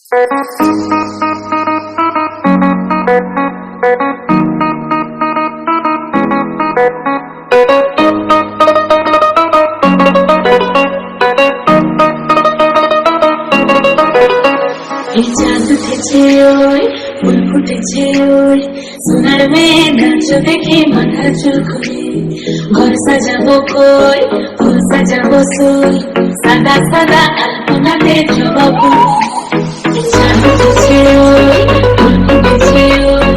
চাঁদ উঠেছে ওই ফুল ফুটেছে ওই সোনার মেয়ে নাচ দেখে মাথা চুল খুলে ঘর সাজাবো কই ফুল সাজাবো সই সাদা সাদা আলপনাতে জবাবো চাঁদ উঠেছে ওই ফুল ফুটেছে ওই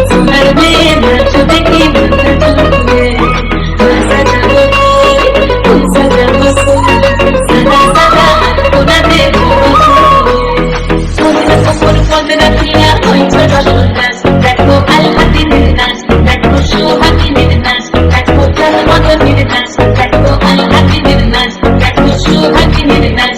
সোনার মেয়ে নাচ দেখে মাথা চুল খুলে ঘর সাজাবো কই ফুল সাজাবো সই সাদা সাদা আলপনাতে জবাবো Fotografía hoy solo lunas, দেখো আলহাদিনের নাচ, দেখো সোহাগিনীর নাচ, দেখো জন্মদিনের নাচ, দেখো আলহাদিনের নাচ, দেখো সোহাগিনীর নাচ,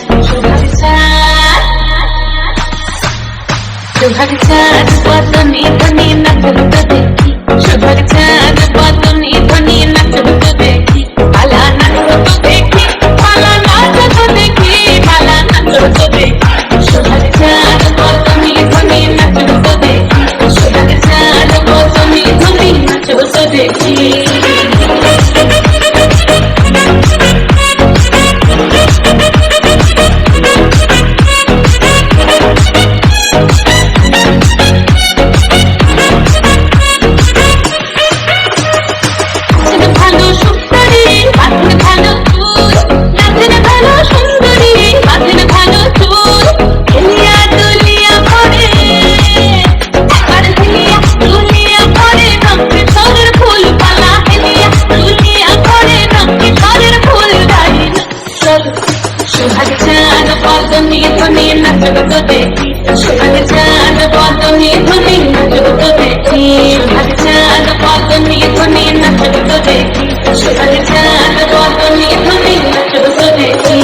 সোহাগ চাঁদ বদনি ধ্বনি নাচল তো দেখি, সোহাগ চাঁদ বদনি ধ্বনি নাচল তো দেখি, পালা নাচল তো দেখি, পালা নাচল তো দেখি, পালা নাচল তো দেখি, সোহাগ চাঁদ বদনি ধ্বনি নাচল তো দেখি, সোহাগ চাঁদ বদনি ধ্বনি নাচল তো দেখি। সোহাগ চাঁদ বদনি ধ্বনি নাচল তো দেখি, সোহাগ চাঁদ বদনি ধ্বনি নাচল তো দেখি, সোহাগ চাঁদ বদনি ধ্বনি নাচল তো দেখি, সোহাগ চাঁদ বদনি ধ্বনি নাচল তো দেখি।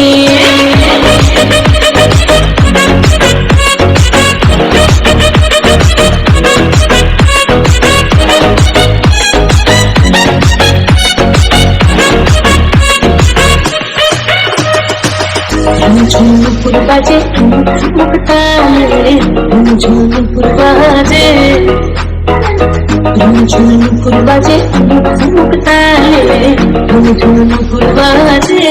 ঝুমুর বাজে মুক্তালে ঝুমুর বাজে ঝুমুর বাজে মুক্তালে ঝুমুর বাজে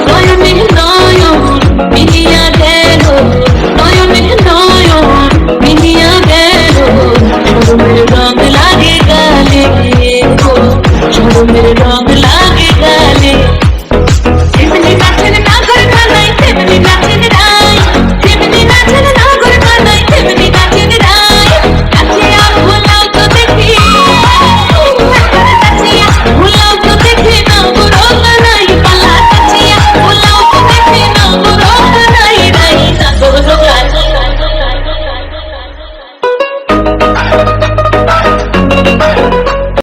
নয়নে নয়ন